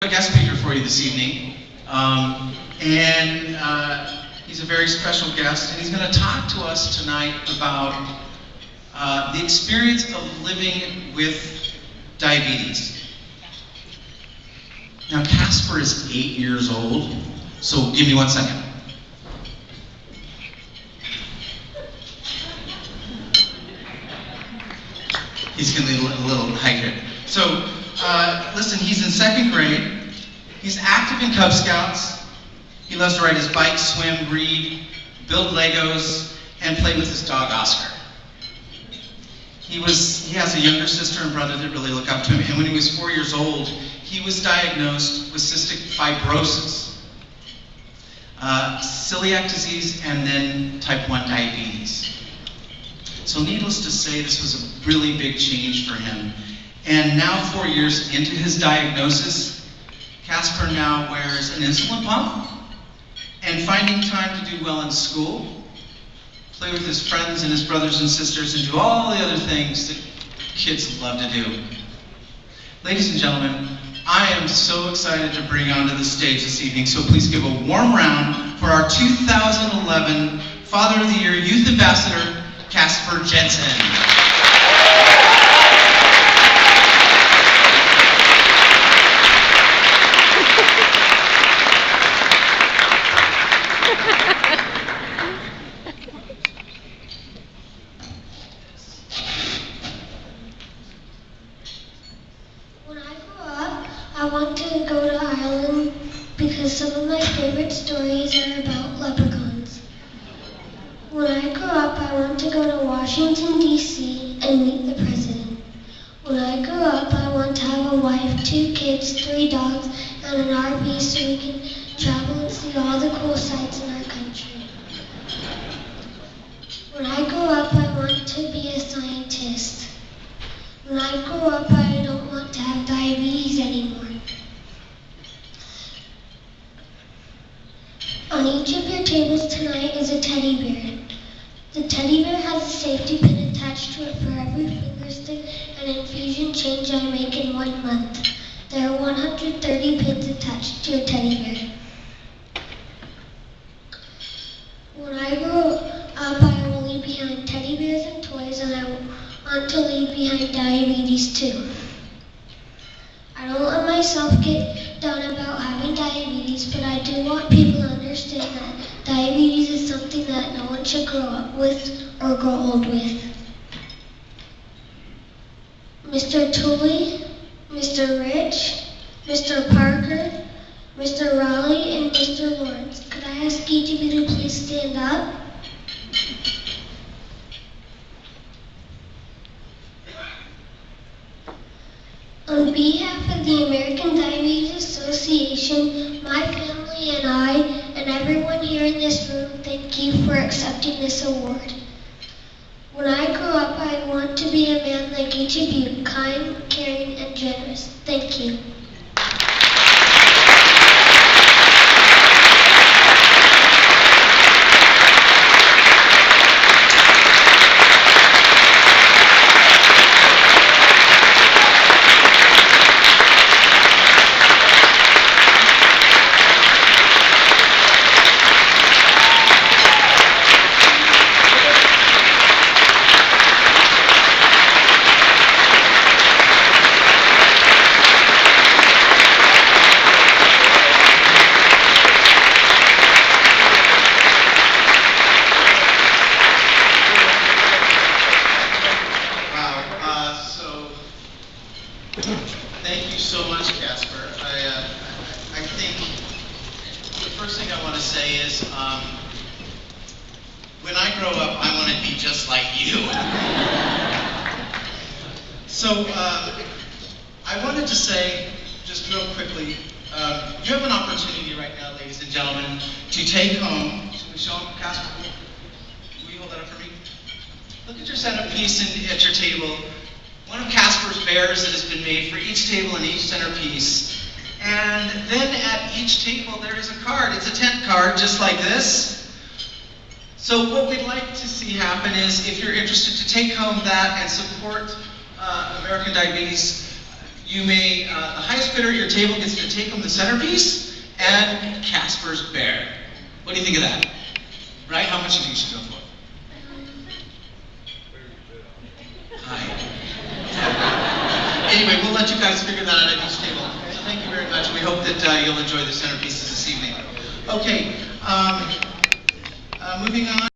A guest speaker for you this evening, and he's a very special guest, and he's going to talk to us tonight about the experience of living with diabetes. Now, Casper is 8 years old, so give me 1 second. He's going to need a little hike here. So, listen, he's in 2nd grade. He's active in Cub Scouts. He loves to ride his bike, swim, read, build Legos, and play with his dog, Oscar. He has a younger sister and brother that really look up to him, and when he was 4 years old, he was diagnosed with cystic fibrosis, celiac disease, and then type 1 diabetes. So needless to say, this was a really big change for him. And now, 4 years into his diagnosis, Casper now wears an insulin pump and finding time to do well in school, play with his friends and his brothers and sisters, and do all the other things that kids love to do. Ladies and gentlemen, I am so excited to bring onto the stage this evening, so please give a warm round for our 2011 Father of the Year Youth Ambassador, Casper Jensen. I want to go to Ireland because some of my favorite stories are about leprechauns. When I grow up, I want to go to Washington, D.C. and meet the president. When I grow up, I want to have a wife, 2 kids, 3 dogs, and an RV so we can travel and see all the cool sights in our country. When I grow up, I want to be a scientist. When I grow up, I don't want to have diabetes anymore. On each of your tables tonight is a teddy bear. The teddy bear has a safety pin attached to it for every finger stick and infusion change I make in 1 month. There are 130 pins attached to a teddy bear. When I grow up, I will leave behind teddy bears and toys, and I want to leave behind diabetes too. I don't let myself get down about having diabetes, but I do want people to understand that diabetes is something that no one should grow up with or grow old with. Mr. Tooley, Mr. Rich, Mr. Parker, Mr. Raleigh, and Mr. Lawrence, could I ask each of you to please stand up? On behalf of the American Diabetes Association, my family and I, and everyone here in this room, thank you for accepting this award. When I grow up, I want to be a man like each of you, kind, caring, and generous. Thank you. Thank you so much, Casper. I think the first thing I want to say is, when I grow up, I want to be just like you. So, I wanted to say, just real quickly, you have an opportunity right now, ladies and gentlemen, to take home, should we show them, Casper? Will you hold that up for me? Look at your centerpiece at your table. One of Casper's bears that has been made for each table and each centerpiece. And then at each table there is a card. It's a tent card just like this. So what we'd like to see happen is, if you're interested, to take home that and support American Diabetes You may, the highest bidder at your table gets to take home the centerpiece and Casper's bear. What do you think of that? Right? How much do you think you should go for? Hi. Anyway, we'll let you guys figure that out at each table. So thank you very much. We hope that you'll enjoy the centerpieces this evening. Okay, moving on.